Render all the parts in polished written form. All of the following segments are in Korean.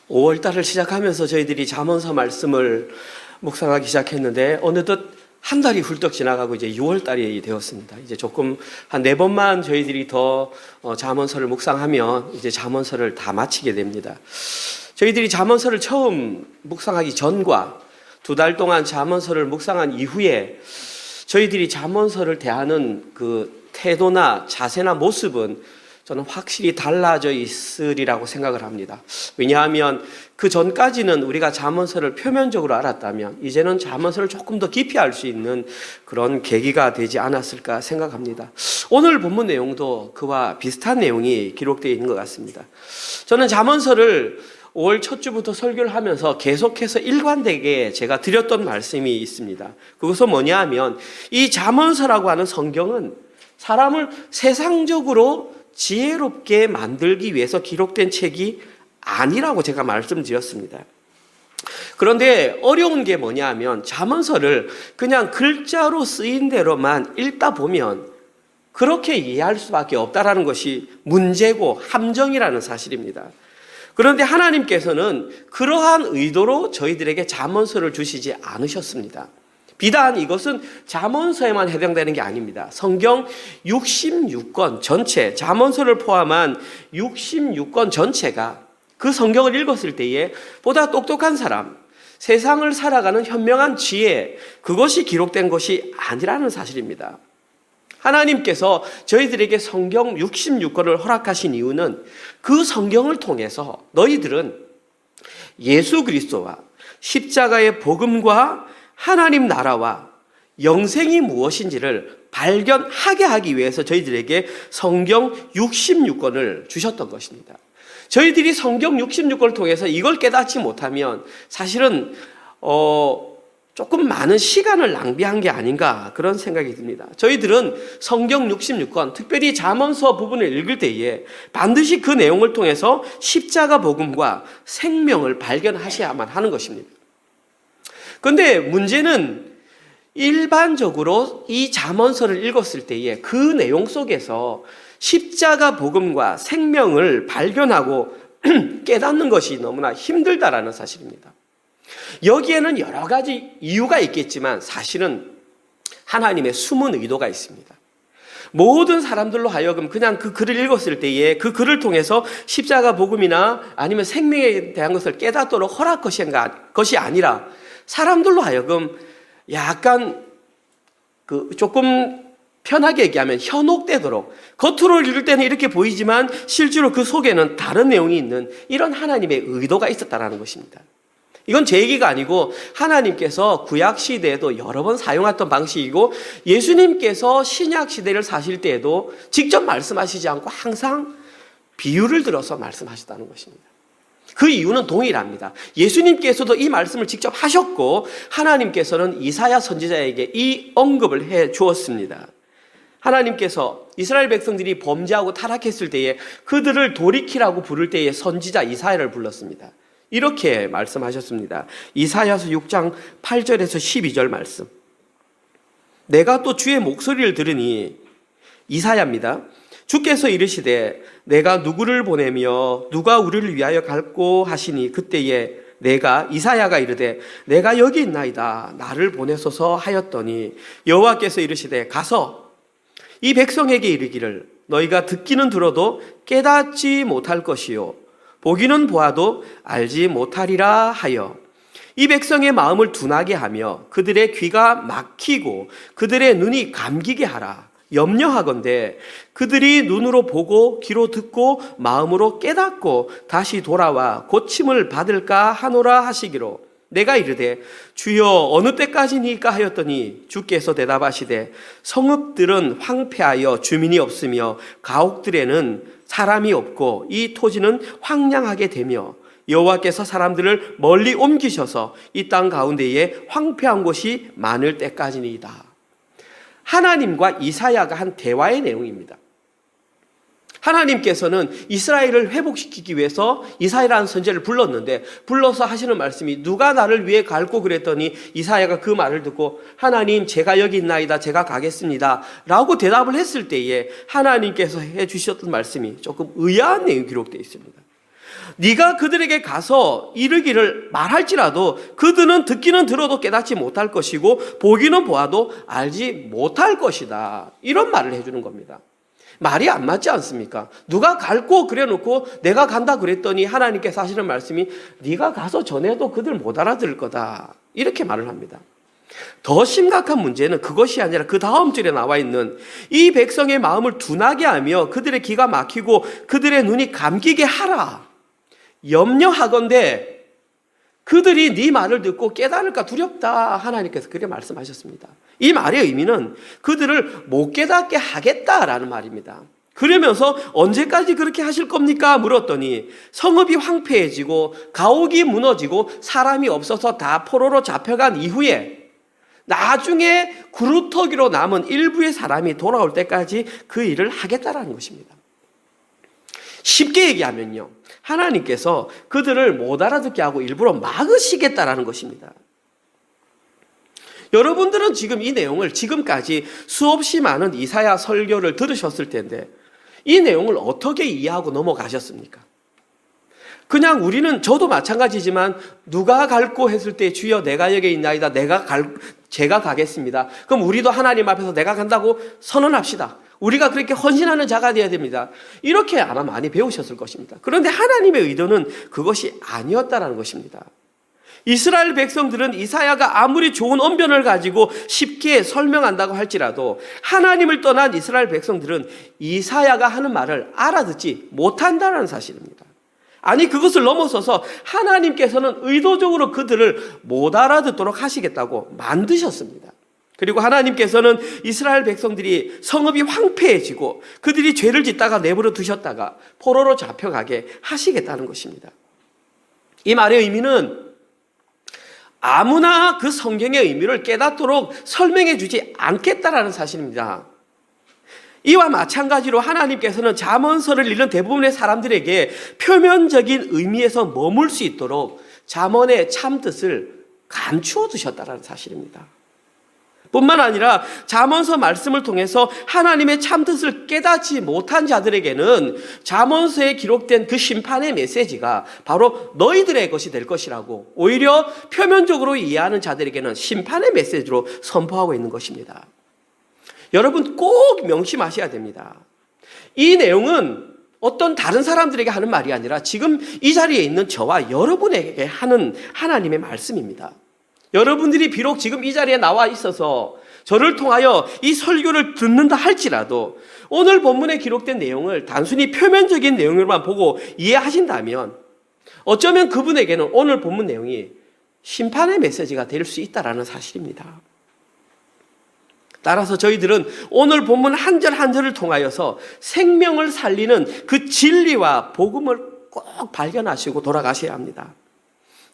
5월달을 시작하면서 저희들이 잠언서 말씀을 묵상하기 시작했는데 어느덧 한 달이 훌쩍 지나가고 이제 6월달이 되었습니다. 이제 조금 한 4번만 저희들이 더 잠언서를 묵상하면 이제 잠언서를 다 마치게 됩니다. 저희들이 잠언서를 처음 묵상하기 전과 2달 동안 잠언서를 묵상한 이후에 저희들이 잠언서를 대하는 그 태도나 자세나 모습은 저는 확실히 달라져 있으리라고 생각을 합니다. 왜냐하면 그 전까지는 우리가 잠언서를 표면적으로 알았다면 이제는 잠언서를 조금 더 깊이 알 수 있는 그런 계기가 되지 않았을까 생각합니다. 오늘 본문 내용도 그와 비슷한 내용이 기록되어 있는 것 같습니다. 저는 잠언서를 5월 첫 주부터 설교를 하면서 계속해서 일관되게 제가 드렸던 말씀이 있습니다. 그것은 뭐냐 하면 이 잠언서라고 하는 성경은 사람을 세상적으로 지혜롭게 만들기 위해서 기록된 책이 아니라고 제가 말씀드렸습니다. 그런데 어려운 게 뭐냐 하면 잠언서를 그냥 글자로 쓰인 대로만 읽다 보면 그렇게 이해할 수밖에 없다는 것이 문제고 함정이라는 사실입니다. 그런데 하나님께서는 그러한 의도로 저희들에게 잠언서를 주시지 않으셨습니다. 비단 이것은 잠언서에만 해당되는 게 아닙니다. 성경 66권 전체, 잠언서를 포함한 66권 전체가 그 성경을 읽었을 때에 보다 똑똑한 사람, 세상을 살아가는 현명한 지혜, 그것이 기록된 것이 아니라는 사실입니다. 하나님께서 저희들에게 성경 66권을 허락하신 이유는 그 성경을 통해서 너희들은 예수 그리스도와 십자가의 복음과 하나님 나라와 영생이 무엇인지를 발견하게 하기 위해서 저희들에게 성경 66권을 주셨던 것입니다. 저희들이 성경 66권을 통해서 이걸 깨닫지 못하면 사실은 조금 많은 시간을 낭비한 게 아닌가 그런 생각이 듭니다. 저희들은 성경 66권, 특별히 잠언서 부분을 읽을 때에 반드시 그 내용을 통해서 십자가 복음과 생명을 발견하셔야만 하는 것입니다. 그런데 문제는 일반적으로 이 잠언서를 읽었을 때에 그 내용 속에서 십자가 복음과 생명을 발견하고 깨닫는 것이 너무나 힘들다라는 사실입니다. 여기에는 여러 가지 이유가 있겠지만 사실은 하나님의 숨은 의도가 있습니다. 모든 사람들로 하여금 그냥 그 글을 읽었을 때에 그 글을 통해서 십자가 복음이나 아니면 생명에 대한 것을 깨닫도록 허락하신 것이 아니라 사람들로 하여금 약간 조금 편하게 얘기하면 현혹되도록 겉으로 읽을 때는 이렇게 보이지만 실제로 그 속에는 다른 내용이 있는 이런 하나님의 의도가 있었다는 것입니다. 이건 제 얘기가 아니고 하나님께서 구약 시대에도 여러 번 사용했던 방식이고 예수님께서 신약 시대를 사실 때에도 직접 말씀하시지 않고 항상 비유를 들어서 말씀하셨다는 것입니다. 그 이유는 동일합니다. 예수님께서도 이 말씀을 직접 하셨고 하나님께서는 이사야 선지자에게 이 언급을 해 주었습니다. 하나님께서 이스라엘 백성들이 범죄하고 타락했을 때에 그들을 돌이키라고 부를 때에 선지자 이사야를 불렀습니다. 이렇게 말씀하셨습니다. 이사야서 6장 8절에서 12절 말씀. 내가 또 주의 목소리를 들으니, 이사야입니다. 주께서 이르시되 내가 누구를 보내며 누가 우리를 위하여 갈고 하시니 그때에 내가 이사야가 이르되 내가 여기 있나이다 나를 보내소서 하였더니 여호와께서 이르시되 가서 이 백성에게 이르기를 너희가 듣기는 들어도 깨닫지 못할 것이요 보기는 보아도 알지 못하리라 하여 이 백성의 마음을 둔하게 하며 그들의 귀가 막히고 그들의 눈이 감기게 하라. 염려하건대 그들이 눈으로 보고 귀로 듣고 마음으로 깨닫고 다시 돌아와 고침을 받을까 하노라 하시기로 내가 이르되 주여 어느 때까지니까 하였더니 주께서 대답하시되 성읍들은 황폐하여 주민이 없으며 가옥들에는 사람이 없고 이 토지는 황량하게 되며 여호와께서 사람들을 멀리 옮기셔서 이 땅 가운데에 황폐한 곳이 많을 때까지니이다. 하나님과 이사야가 한 대화의 내용입니다. 하나님께서는 이스라엘을 회복시키기 위해서 이사야라는 선지자를 불렀는데 불러서 하시는 말씀이 누가 나를 위해 갈고 그랬더니 이사야가 그 말을 듣고 하나님 제가 여기 있나이다 제가 가겠습니다 라고 대답을 했을 때에 하나님께서 해주셨던 말씀이 조금 의아한 내용이 기록되어 있습니다. 네가 그들에게 가서 이르기를 말할지라도 그들은 듣기는 들어도 깨닫지 못할 것이고 보기는 보아도 알지 못할 것이다. 이런 말을 해주는 겁니다. 말이 안 맞지 않습니까? 누가 갈고 그래놓고 내가 간다 그랬더니 하나님께서 하시는 말씀이 네가 가서 전해도 그들 못 알아들을 거다. 이렇게 말을 합니다. 더 심각한 문제는 그것이 아니라 그 다음 절에 나와 있는 이 백성의 마음을 둔하게 하며 그들의 귀가 막히고 그들의 눈이 감기게 하라. 염려하건대 그들이 네 말을 듣고 깨달을까 두렵다. 하나님께서 그렇게 말씀하셨습니다. 이 말의 의미는 그들을 못 깨닫게 하겠다라는 말입니다. 그러면서 언제까지 그렇게 하실 겁니까? 물었더니 성읍이 황폐해지고 가옥이 무너지고 사람이 없어서 다 포로로 잡혀간 이후에 나중에 구루터기로 남은 일부의 사람이 돌아올 때까지 그 일을 하겠다라는 것입니다. 쉽게 얘기하면요, 하나님께서 그들을 못 알아듣게 하고 일부러 막으시겠다라는 것입니다. 여러분들은 지금 이 내용을 지금까지 수없이 많은 이사야 설교를 들으셨을 텐데 이 내용을 어떻게 이해하고 넘어가셨습니까? 그냥 우리는, 저도 마찬가지지만 누가 갈고 했을 때 주여 내가 여기 있나이다, 제가 가겠습니다. 그럼 우리도 하나님 앞에서 내가 간다고 선언합시다. 우리가 그렇게 헌신하는 자가 되어야 됩니다. 이렇게 아마 많이 배우셨을 것입니다. 그런데 하나님의 의도는 그것이 아니었다는 것입니다. 이스라엘 백성들은 이사야가 아무리 좋은 언변을 가지고 쉽게 설명한다고 할지라도 하나님을 떠난 이스라엘 백성들은 이사야가 하는 말을 알아듣지 못한다는 사실입니다. 아니, 그것을 넘어서서 하나님께서는 의도적으로 그들을 못 알아듣도록 하시겠다고 만드셨습니다. 그리고 하나님께서는 이스라엘 백성들이 성읍이 황폐해지고 그들이 죄를 짓다가 내버려 두셨다가 포로로 잡혀가게 하시겠다는 것입니다. 이 말의 의미는 아무나 그 성경의 의미를 깨닫도록 설명해 주지 않겠다라는 사실입니다. 이와 마찬가지로 하나님께서는 잠언서를 읽는 대부분의 사람들에게 표면적인 의미에서 머물 수 있도록 잠언의 참뜻을 감추어 두셨다는 사실입니다. 뿐만 아니라 잠언서 말씀을 통해서 하나님의 참뜻을 깨닫지 못한 자들에게는 잠언서에 기록된 그 심판의 메시지가 바로 너희들의 것이 될 것이라고 오히려 표면적으로 이해하는 자들에게는 심판의 메시지로 선포하고 있는 것입니다. 여러분 꼭 명심하셔야 됩니다. 이 내용은 어떤 다른 사람들에게 하는 말이 아니라 지금 이 자리에 있는 저와 여러분에게 하는 하나님의 말씀입니다. 여러분들이 비록 지금 이 자리에 나와 있어서 저를 통하여 이 설교를 듣는다 할지라도 오늘 본문에 기록된 내용을 단순히 표면적인 내용으로만 보고 이해하신다면 어쩌면 그분에게는 오늘 본문 내용이 심판의 메시지가 될 수 있다는 사실입니다. 따라서 저희들은 오늘 본문 한 절 한 절을 통하여서 생명을 살리는 그 진리와 복음을 꼭 발견하시고 돌아가셔야 합니다.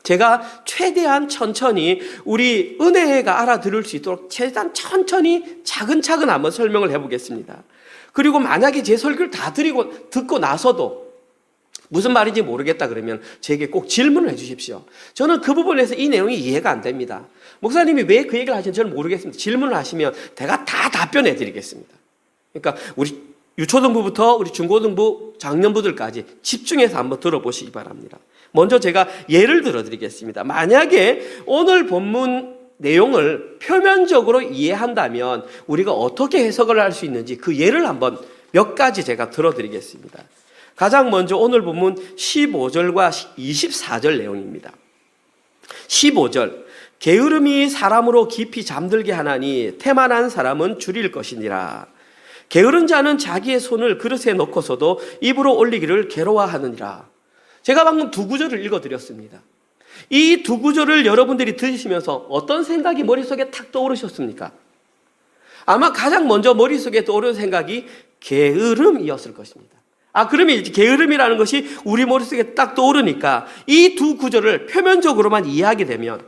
제가 최대한 천천히 우리 은혜가 알아들을 수 있도록 최대한 천천히 차근차근 한번 설명을 해보겠습니다. 그리고 만약에 제 설교를 다 듣고 나서도 무슨 말인지 모르겠다 그러면 제게 꼭 질문을 해주십시오. 저는 그 부분에서 이 내용이 이해가 안 됩니다. 목사님이 왜 그 얘기를 하시는지 저는 모르겠습니다. 질문을 하시면 제가 다 답변해 드리겠습니다. 그러니까 우리 유초등부부터 우리 중고등부, 장년부들까지 집중해서 한번 들어보시기 바랍니다. 먼저 제가 예를 들어드리겠습니다. 만약에 오늘 본문 내용을 표면적으로 이해한다면 우리가 어떻게 해석을 할 수 있는지 그 예를 한번 몇 가지 제가 들어드리겠습니다. 가장 먼저 오늘 본문 15절과 24절 내용입니다. 15절, 게으름이 사람으로 깊이 잠들게 하나니 태만한 사람은 줄일 것이니라. 게으른 자는 자기의 손을 그릇에 넣고서도 입으로 올리기를 괴로워하느니라. 제가 방금 두 구절을 읽어드렸습니다. 이 두 구절을 여러분들이 들으시면서 어떤 생각이 머릿속에 탁 떠오르셨습니까? 아마 가장 먼저 머릿속에 떠오르는 생각이 게으름이었을 것입니다. 그러면 이제 게으름이라는 것이 우리 머릿속에 딱 떠오르니까 이 두 구절을 표면적으로만 이해하게 되면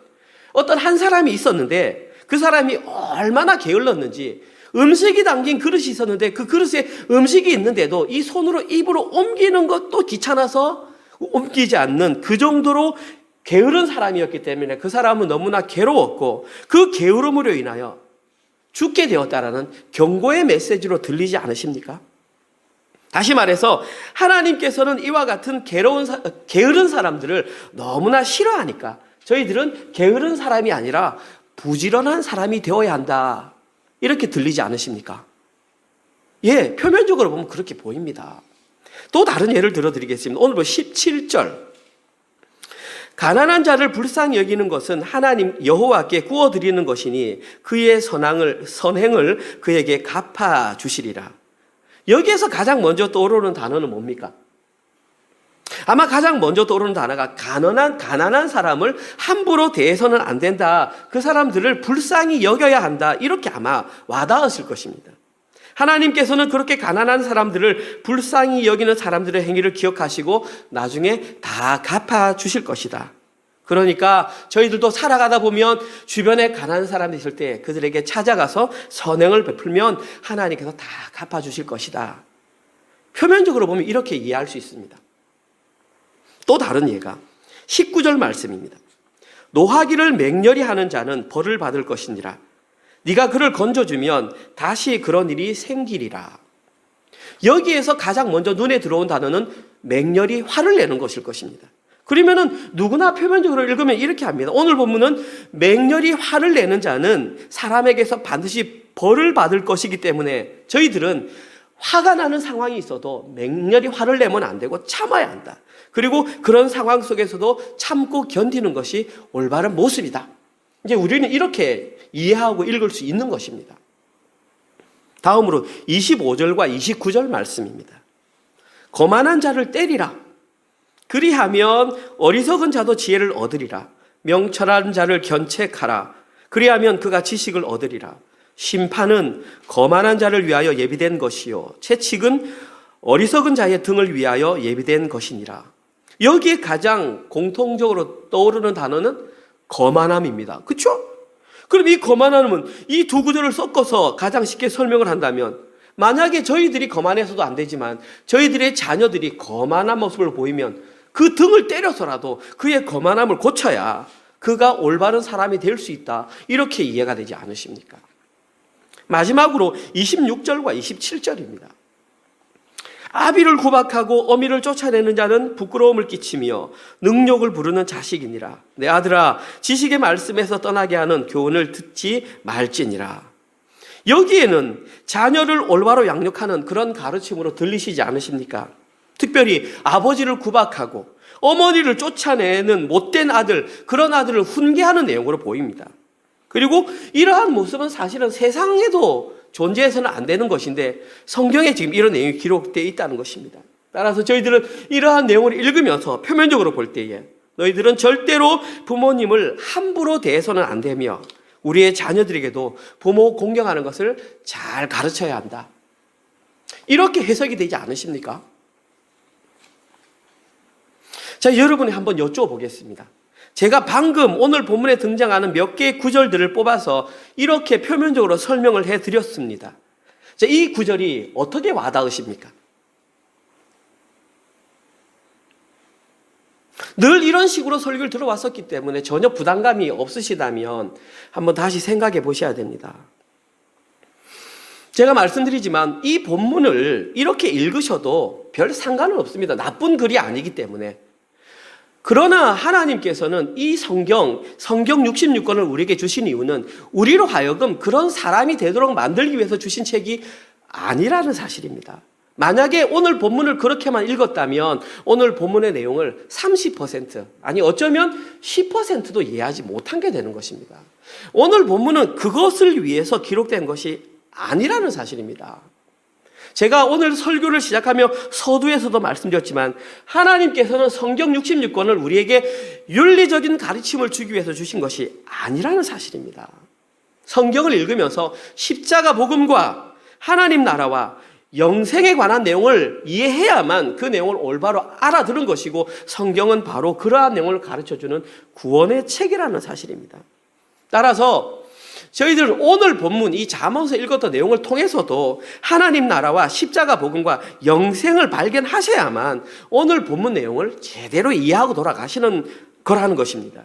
어떤 한 사람이 있었는데 그 사람이 얼마나 게을렀는지 음식이 담긴 그릇이 있었는데 그 그릇에 음식이 있는데도 이 손으로 입으로 옮기는 것도 귀찮아서 옮기지 않는 그 정도로 게으른 사람이었기 때문에 그 사람은 너무나 괴로웠고 그 게으름으로 인하여 죽게 되었다라는 경고의 메시지로 들리지 않으십니까? 다시 말해서 하나님께서는 이와 같은 게으른 사람들을 너무나 싫어하니까 저희들은 게으른 사람이 아니라 부지런한 사람이 되어야 한다. 이렇게 들리지 않으십니까? 예, 표면적으로 보면 그렇게 보입니다. 또 다른 예를 들어드리겠습니다. 오늘 17절. 가난한 자를 불쌍히 여기는 것은 하나님 여호와께 구워드리는 것이니 그의 선행을 그에게 갚아주시리라. 여기에서 가장 먼저 떠오르는 단어는 뭡니까? 아마 가장 먼저 떠오르는 단어가 가난한 사람을 함부로 대해서는 안 된다. 그 사람들을 불쌍히 여겨야 한다. 이렇게 아마 와닿았을 것입니다. 하나님께서는 그렇게 가난한 사람들을 불쌍히 여기는 사람들의 행위를 기억하시고 나중에 다 갚아주실 것이다. 그러니까 저희들도 살아가다 보면 주변에 가난한 사람이 있을 때 그들에게 찾아가서 선행을 베풀면 하나님께서 다 갚아주실 것이다. 표면적으로 보면 이렇게 이해할 수 있습니다. 또 다른 예가 19절 말씀입니다. 노하기를 맹렬히 하는 자는 벌을 받을 것이니라. 네가 그를 건져주면 다시 그런 일이 생기리라. 여기에서 가장 먼저 눈에 들어온 단어는 맹렬히 화를 내는 것일 것입니다. 그러면은 누구나 표면적으로 읽으면 이렇게 합니다. 오늘 본문은 맹렬히 화를 내는 자는 사람에게서 반드시 벌을 받을 것이기 때문에 저희들은 화가 나는 상황이 있어도 맹렬히 화를 내면 안 되고 참아야 한다. 그리고 그런 상황 속에서도 참고 견디는 것이 올바른 모습이다. 이제 우리는 이렇게 이해하고 읽을 수 있는 것입니다. 다음으로 25절과 29절 말씀입니다. 거만한 자를 때리라. 그리하면 어리석은 자도 지혜를 얻으리라. 명철한 자를 견책하라. 그리하면 그가 지식을 얻으리라. 심판은 거만한 자를 위하여 예비된 것이요 채찍은 어리석은 자의 등을 위하여 예비된 것이니라. 여기에 가장 공통적으로 떠오르는 단어는 거만함입니다. 그렇죠? 그럼 이 거만함은 이 두 구절을 섞어서 가장 쉽게 설명을 한다면 만약에 저희들이 거만해서도 안 되지만 저희들의 자녀들이 거만한 모습을 보이면 그 등을 때려서라도 그의 거만함을 고쳐야 그가 올바른 사람이 될 수 있다. 이렇게 이해가 되지 않으십니까? 마지막으로 26절과 27절입니다. 아비를 구박하고 어미를 쫓아내는 자는 부끄러움을 끼치며 능욕을 부르는 자식이니라. 내 아들아, 지식의 말씀에서 떠나게 하는 교훈을 듣지 말지니라. 여기에는 자녀를 올바로 양육하는 그런 가르침으로 들리시지 않으십니까? 특별히 아버지를 구박하고 어머니를 쫓아내는 못된 아들, 그런 아들을 훈계하는 내용으로 보입니다. 그리고 이러한 모습은 사실은 세상에도 존재해서는 안 되는 것인데 성경에 지금 이런 내용이 기록되어 있다는 것입니다. 따라서 저희들은 이러한 내용을 읽으면서 표면적으로 볼 때에 너희들은 절대로 부모님을 함부로 대해서는 안 되며 우리의 자녀들에게도 부모 공경하는 것을 잘 가르쳐야 한다. 이렇게 해석이 되지 않으십니까? 자, 여러분이 한번 여쭤보겠습니다. 제가 방금 오늘 본문에 등장하는 몇 개의 구절들을 뽑아서 이렇게 표면적으로 설명을 해드렸습니다. 자, 이 구절이 어떻게 와닿으십니까? 늘 이런 식으로 설교를 들어왔었기 때문에 전혀 부담감이 없으시다면 한번 다시 생각해 보셔야 됩니다. 제가 말씀드리지만 이 본문을 이렇게 읽으셔도 별 상관은 없습니다. 나쁜 글이 아니기 때문에. 그러나 하나님께서는 이 성경 66권을 우리에게 주신 이유는 우리로 하여금 그런 사람이 되도록 만들기 위해서 주신 책이 아니라는 사실입니다. 만약에 오늘 본문을 그렇게만 읽었다면 오늘 본문의 내용을 30% 아니 어쩌면 10%도 이해하지 못한 게 되는 것입니다. 오늘 본문은 그것을 위해서 기록된 것이 아니라는 사실입니다. 제가 오늘 설교를 시작하며 서두에서도 말씀드렸지만 하나님께서는 성경 66권을 우리에게 윤리적인 가르침을 주기 위해서 주신 것이 아니라는 사실입니다. 성경을 읽으면서 십자가 복음과 하나님 나라와 영생에 관한 내용을 이해해야만 그 내용을 올바로 알아들은 것이고 성경은 바로 그러한 내용을 가르쳐주는 구원의 책이라는 사실입니다. 따라서 저희들은 오늘 본문 이 잠언서 읽었던 내용을 통해서도 하나님 나라와 십자가 복음과 영생을 발견하셔야만 오늘 본문 내용을 제대로 이해하고 돌아가시는 거라는 것입니다.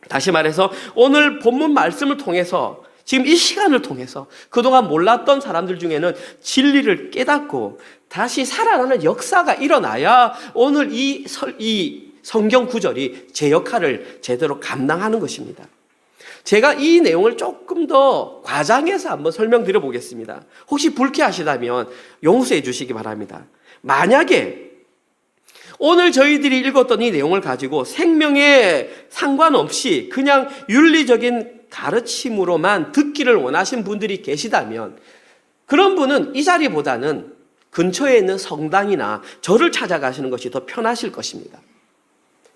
다시 말해서 오늘 본문 말씀을 통해서 지금 이 시간을 통해서 그동안 몰랐던 사람들 중에는 진리를 깨닫고 다시 살아나는 역사가 일어나야 오늘 이 성경 구절이 제 역할을 제대로 감당하는 것입니다. 제가 이 내용을 조금 더 과장해서 한번 설명드려 보겠습니다. 혹시 불쾌하시다면 용서해 주시기 바랍니다. 만약에 오늘 저희들이 읽었던 이 내용을 가지고 생명에 상관없이 그냥 윤리적인 가르침으로만 듣기를 원하신 분들이 계시다면 그런 분은 이 자리보다는 근처에 있는 성당이나 절을 찾아가시는 것이 더 편하실 것입니다.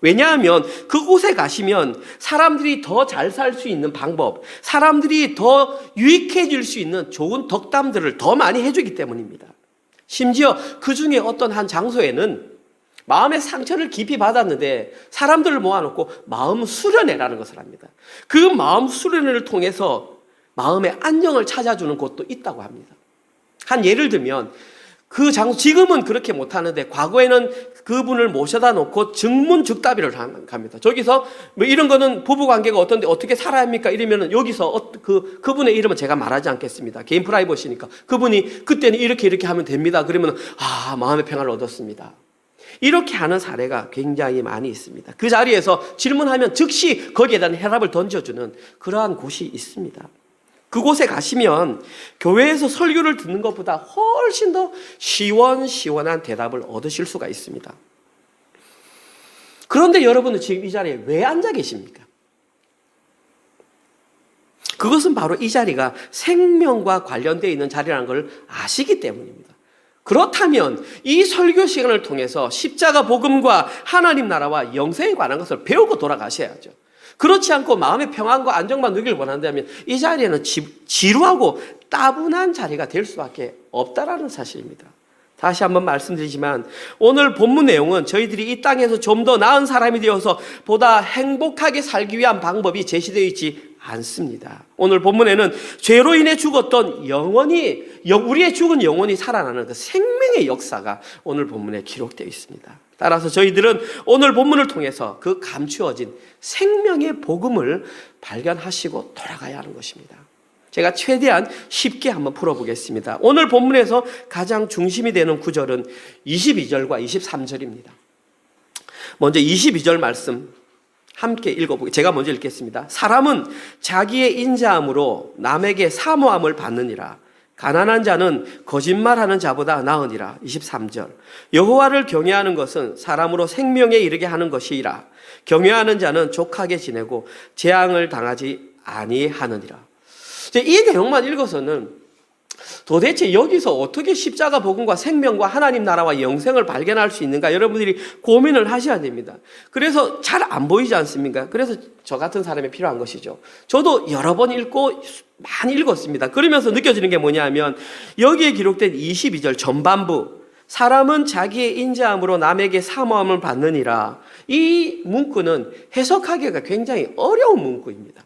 왜냐하면 그곳에 가시면 사람들이 더 잘 살 수 있는 방법, 사람들이 더 유익해질 수 있는 좋은 덕담들을 더 많이 해주기 때문입니다. 심지어 그 중에 어떤 한 장소에는 마음의 상처를 깊이 받았는데 사람들을 모아놓고 마음 수련회라는 것을 합니다. 그 마음 수련회를 통해서 마음의 안정을 찾아주는 곳도 있다고 합니다. 한 예를 들면 그 장소, 지금은 그렇게 못하는데 과거에는 그분을 모셔다 놓고 증문즉답이를 합니다. 저기서 뭐 이런 거는 부부관계가 어떤데 어떻게 살아야 합니까? 이러면은 여기서 그분의 이름은 제가 말하지 않겠습니다. 개인 프라이버시니까. 그분이 그때는 이렇게 하면 됩니다. 그러면 마음의 평안을 얻었습니다. 이렇게 하는 사례가 굉장히 많이 있습니다. 그 자리에서 질문하면 즉시 거기에 대한 해답을 던져주는 그러한 곳이 있습니다. 그곳에 가시면 교회에서 설교를 듣는 것보다 훨씬 더 시원시원한 대답을 얻으실 수가 있습니다. 그런데 여러분은 지금 이 자리에 왜 앉아 계십니까? 그것은 바로 이 자리가 생명과 관련되어 있는 자리라는 걸 아시기 때문입니다. 그렇다면 이 설교 시간을 통해서 십자가 복음과 하나님 나라와 영생에 관한 것을 배우고 돌아가셔야죠. 그렇지 않고 마음의 평안과 안정만 누리길 원한다면 이 자리에는 지루하고 따분한 자리가 될 수밖에 없다라는 사실입니다. 다시 한번 말씀드리지만 오늘 본문 내용은 저희들이 이 땅에서 좀 더 나은 사람이 되어서 보다 행복하게 살기 위한 방법이 제시되어 있지 않습니다. 오늘 본문에는 죄로 인해 죽었던 우리의 죽은 영혼이 살아나는 그 생명의 역사가 오늘 본문에 기록되어 있습니다. 따라서 저희들은 오늘 본문을 통해서 그 감추어진 생명의 복음을 발견하시고 돌아가야 하는 것입니다. 제가 최대한 쉽게 한번 풀어보겠습니다. 오늘 본문에서 가장 중심이 되는 구절은 22절과 23절입니다. 먼저 22절 말씀 함께 읽어보겠습니다. 제가 먼저 읽겠습니다. 사람은 자기의 인자함으로 남에게 사모함을 받느니라. 가난한 자는 거짓말하는 자보다 나으니라. 23절. 여호와를 경외하는 것은 사람으로 생명에 이르게 하는 것이라. 경외하는 자는 족하게 지내고 재앙을 당하지 아니하느니라. 이 내용만 읽어서는 도대체 여기서 어떻게 십자가 복음과 생명과 하나님 나라와 영생을 발견할 수 있는가 여러분들이 고민을 하셔야 됩니다. 그래서 잘 안 보이지 않습니까? 그래서 저 같은 사람이 필요한 것이죠. 저도 여러 번 읽고 많이 읽었습니다. 그러면서 느껴지는 게 뭐냐면 여기에 기록된 22절 전반부 사람은 자기의 인자함으로 남에게 사모함을 받느니라. 이 문구는 해석하기가 굉장히 어려운 문구입니다.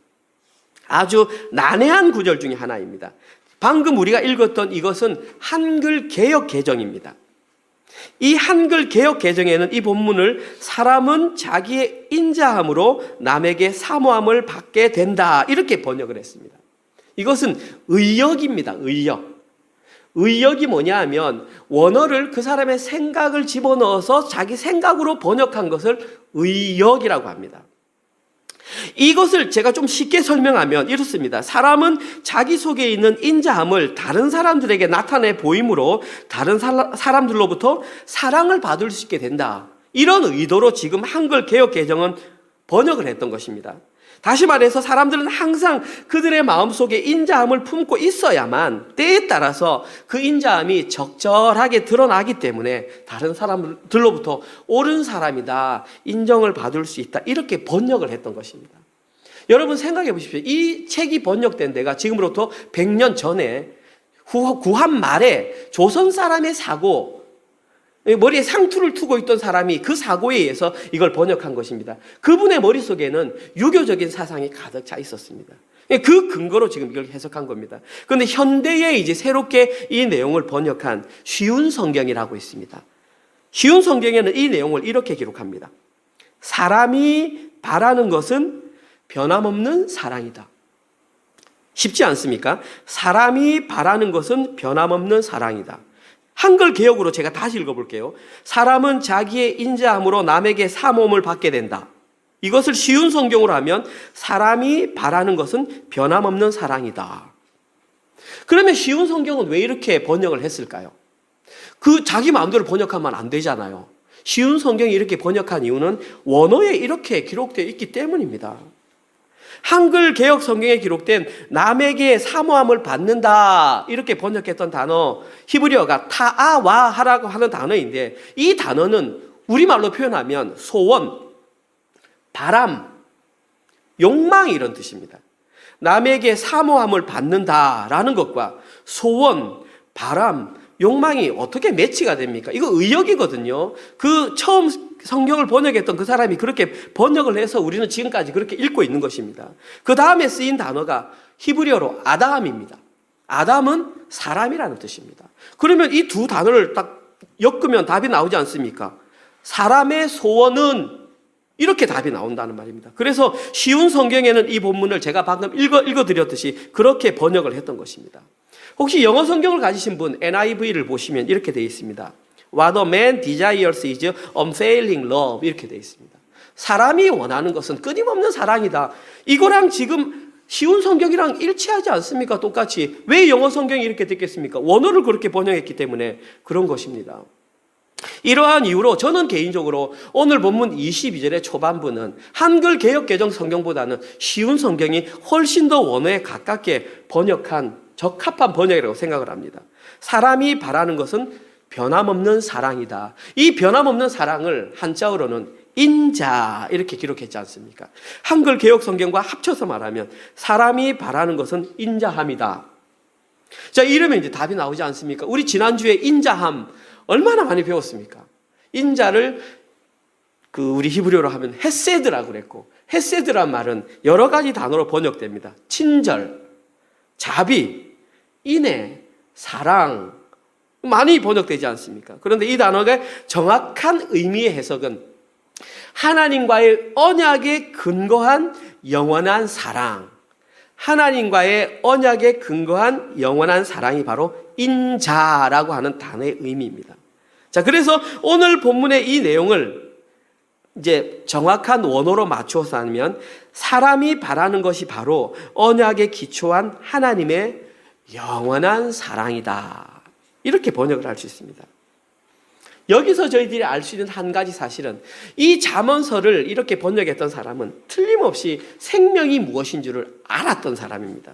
아주 난해한 구절 중에 하나입니다. 방금 우리가 읽었던 이것은 한글 개역 개정입니다. 이 한글 개역 개정에는 이 본문을 사람은 자기의 인자함으로 남에게 사모함을 받게 된다 이렇게 번역을 했습니다. 이것은 의역입니다. 의역. 의역이 뭐냐 하면 원어를 그 사람의 생각을 집어넣어서 자기 생각으로 번역한 것을 의역이라고 합니다. 이것을 제가 좀 쉽게 설명하면 이렇습니다. 사람은 자기 속에 있는 인자함을 다른 사람들에게 나타내 보임으로 다른 사람들로부터 사랑을 받을 수 있게 된다. 이런 의도로 지금 한글 개역 개정은 번역을 했던 것입니다. 다시 말해서 사람들은 항상 그들의 마음속에 인자함을 품고 있어야만 때에 따라서 그 인자함이 적절하게 드러나기 때문에 다른 사람들로부터 옳은 사람이다, 인정을 받을 수 있다 이렇게 번역을 했던 것입니다. 여러분 생각해 보십시오. 이 책이 번역된 데가 지금으로부터 100년 전에 구한 말에 조선 사람의 사고, 머리에 상투를 두고 있던 사람이 그 사고에 의해서 이걸 번역한 것입니다. 그분의 머릿속에는 유교적인 사상이 가득 차 있었습니다. 그 근거로 지금 이걸 해석한 겁니다. 그런데 현대에 이제 새롭게 이 내용을 번역한 쉬운 성경이라고 있습니다. 쉬운 성경에는 이 내용을 이렇게 기록합니다. 사람이 바라는 것은 변함없는 사랑이다. 쉽지 않습니까? 사람이 바라는 것은 변함없는 사랑이다. 한글 개역으로 제가 다시 읽어볼게요. 사람은 자기의 인자함으로 남에게 사모함을 받게 된다. 이것을 쉬운 성경으로 하면 사람이 바라는 것은 변함없는 사랑이다. 그러면 쉬운 성경은 왜 이렇게 번역을 했을까요? 그 자기 마음대로 번역하면 안 되잖아요. 쉬운 성경이 이렇게 번역한 이유는 원어에 이렇게 기록되어 있기 때문입니다. 한글 개역 성경에 기록된 남에게 사모함을 받는다 이렇게 번역했던 단어 히브리어가 타아와하라고 하는 단어인데, 이 단어는 우리말로 표현하면 소원, 바람, 욕망 이런 뜻입니다. 남에게 사모함을 받는다라는 것과 소원, 바람, 욕망이 어떻게 매치가 됩니까? 이거 의역이거든요. 그 처음 성경을 번역했던 그 사람이 그렇게 번역을 해서 우리는 지금까지 그렇게 읽고 있는 것입니다. 그 다음에 쓰인 단어가 히브리어로 아담입니다. 아담은 사람이라는 뜻입니다. 그러면 이 두 단어를 딱 엮으면 답이 나오지 않습니까? 사람의 소원은 이렇게 답이 나온다는 말입니다. 그래서 쉬운 성경에는 이 본문을 제가 방금 읽어드렸듯이 그렇게 번역을 했던 것입니다. 혹시 영어 성경을 가지신 분 NIV를 보시면 이렇게 되어 있습니다. What a man desires is unfailing love 이렇게 되어 있습니다. 사람이 원하는 것은 끊임없는 사랑이다. 이거랑 지금 쉬운 성경이랑 일치하지 않습니까? 똑같이. 왜 영어 성경이 이렇게 됐겠습니까? 원어를 그렇게 번역했기 때문에 그런 것입니다. 이러한 이유로 저는 개인적으로 오늘 본문 22절의 초반부는 한글 개역 개정 성경보다는 쉬운 성경이 훨씬 더 원어에 가깝게 번역한 적합한 번역이라고 생각을 합니다. 사람이 바라는 것은 변함없는 사랑이다. 이 변함없는 사랑을 한자어로는 인자 이렇게 기록했지 않습니까? 한글 개역 성경과 합쳐서 말하면 사람이 바라는 것은 인자함이다. 자, 이러면 이제 답이 나오지 않습니까? 우리 지난주에 인자함 얼마나 많이 배웠습니까? 인자를 우리 히브리어로 하면 헤세드라고 그랬고, 헤세드란 말은 여러 가지 단어로 번역됩니다. 친절, 자비, 인애, 사랑 많이 번역되지 않습니까? 그런데 이 단어의 정확한 의미의 해석은 하나님과의 언약에 근거한 영원한 사랑, 하나님과의 언약에 근거한 영원한 사랑이 바로 인자라고 하는 단어의 의미입니다. 자, 그래서 오늘 본문의 이 내용을 이제 정확한 원어로 맞추어서 하면 사람이 바라는 것이 바로 언약에 기초한 하나님의 영원한 사랑이다. 이렇게 번역을 할 수 있습니다. 여기서 저희들이 알 수 있는 한 가지 사실은 이 잠언서를 이렇게 번역했던 사람은 틀림없이 생명이 무엇인 줄을 알았던 사람입니다.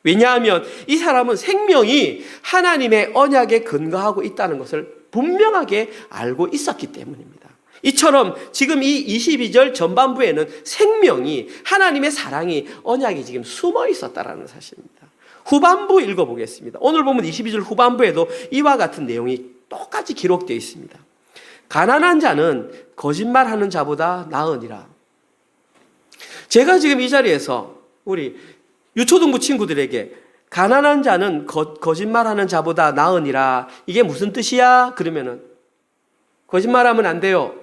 왜냐하면 이 사람은 생명이 하나님의 언약에 근거하고 있다는 것을 분명하게 알고 있었기 때문입니다. 이처럼 지금 이 22절 전반부에는 생명이, 하나님의 사랑이, 언약이 지금 숨어 있었다는 사실입니다. 후반부 읽어보겠습니다. 오늘 보면 22절 후반부에도 이와 같은 내용이 똑같이 기록되어 있습니다. 가난한 자는 거짓말하는 자보다 나으니라. 제가 지금 이 자리에서 우리 유초등부 친구들에게 가난한 자는 거짓말하는 자보다 나으니라, 이게 무슨 뜻이야? 그러면은 거짓말하면 안 돼요,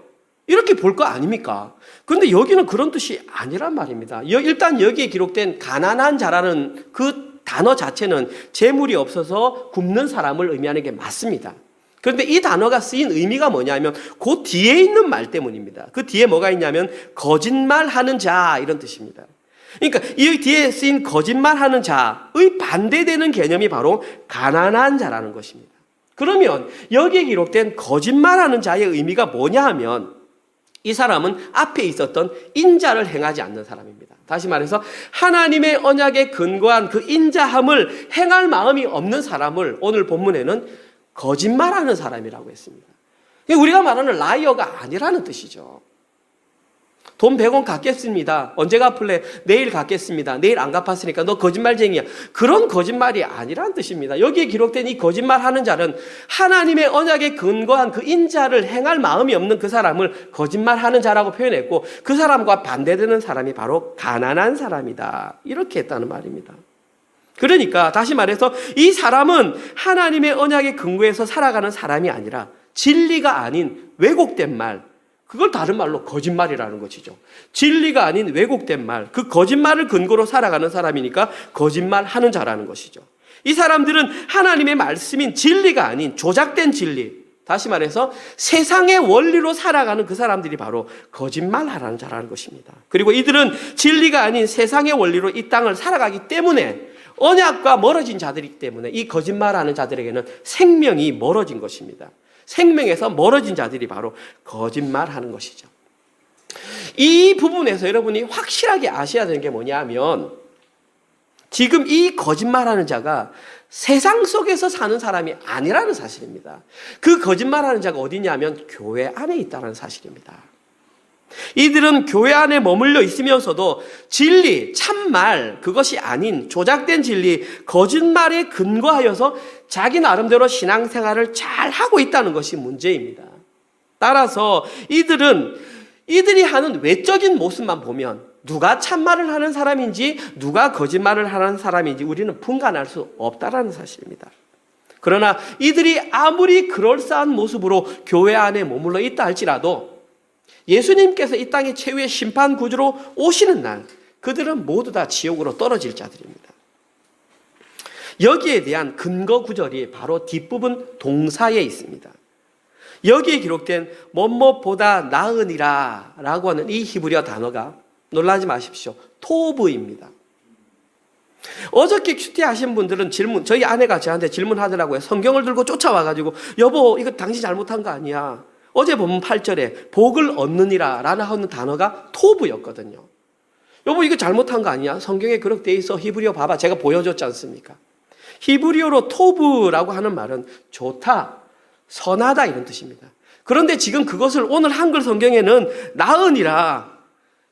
이렇게 볼 거 아닙니까? 그런데 여기는 그런 뜻이 아니란 말입니다. 일단 여기에 기록된 가난한 자라는 그 단어 자체는 재물이 없어서 굶는 사람을 의미하는 게 맞습니다. 그런데 이 단어가 쓰인 의미가 뭐냐면 그 뒤에 있는 말 때문입니다. 그 뒤에 뭐가 있냐면 거짓말하는 자 이런 뜻입니다. 그러니까 이 뒤에 쓰인 거짓말하는 자의 반대되는 개념이 바로 가난한 자라는 것입니다. 그러면 여기에 기록된 거짓말하는 자의 의미가 뭐냐 하면 이 사람은 앞에 있었던 인자를 행하지 않는 사람입니다. 다시 말해서 하나님의 언약에 근거한 그 인자함을 행할 마음이 없는 사람을 오늘 본문에는 거짓말하는 사람이라고 했습니다. 우리가 말하는 라이어가 아니라는 뜻이죠. 돈 100원 갚겠습니다. 언제 갚을래? 내일 갚겠습니다. 내일 안 갚았으니까 너 거짓말쟁이야. 그런 거짓말이 아니라는 뜻입니다. 여기에 기록된 이 거짓말하는 자는 하나님의 언약에 근거한 그 인자를 행할 마음이 없는 그 사람을 거짓말하는 자라고 표현했고, 그 사람과 반대되는 사람이 바로 가난한 사람이다. 이렇게 했다는 말입니다. 그러니까 다시 말해서 이 사람은 하나님의 언약에 근거해서 살아가는 사람이 아니라 진리가 아닌 왜곡된 말, 그걸 다른 말로 거짓말이라는 것이죠. 진리가 아닌 왜곡된 말, 그 거짓말을 근거로 살아가는 사람이니까 거짓말하는 자라는 것이죠. 이 사람들은 하나님의 말씀인 진리가 아닌 조작된 진리, 다시 말해서 세상의 원리로 살아가는 그 사람들이 바로 거짓말하는 자라는 것입니다. 그리고 이들은 진리가 아닌 세상의 원리로 이 땅을 살아가기 때문에 언약과 멀어진 자들이기 때문에 이 거짓말하는 자들에게는 생명이 멀어진 것입니다. 생명에서 멀어진 자들이 바로 거짓말하는 것이죠. 이 부분에서 여러분이 확실하게 아셔야 되는 게 뭐냐면 지금 이 거짓말하는 자가 세상 속에서 사는 사람이 아니라는 사실입니다. 그 거짓말하는 자가 어디냐면 교회 안에 있다는 사실입니다. 이들은 교회 안에 머물러 있으면서도 진리, 참말, 그것이 아닌 조작된 진리, 거짓말에 근거하여서 자기 나름대로 신앙생활을 잘 하고 있다는 것이 문제입니다. 따라서 이들이 하는 외적인 모습만 보면 누가 참말을 하는 사람인지 누가 거짓말을 하는 사람인지 우리는 분간할 수 없다는 사실입니다. 그러나 이들이 아무리 그럴싸한 모습으로 교회 안에 머물러 있다 할지라도 예수님께서 이 땅의 최후의 심판 구주로 오시는 날 그들은 모두 다 지옥으로 떨어질 자들입니다. 여기에 대한 근거 구절이 바로 뒷부분 동사에 있습니다. 여기에 기록된 뭐뭐보다 나으니라 라고 하는 이 히브리어 단어가 놀라지 마십시오. 토브입니다. 어저께 큐티하신 분들은 저희 아내가 저한테 질문하더라고요. 성경을 들고 쫓아와가지고 여보 이거 당신 잘못한 거 아니야. 어제 본문 8절에 복을 얻느니라 라는 하는 단어가 토브였거든요. 여보 이거 잘못한 거 아니야. 성경에 그렇게 돼 있어. 히브리어 봐봐. 제가 보여줬지 않습니까? 히브리어로 토브라고 하는 말은 좋다, 선하다 이런 뜻입니다. 그런데 지금 그것을 오늘 한글 성경에는 나으니라,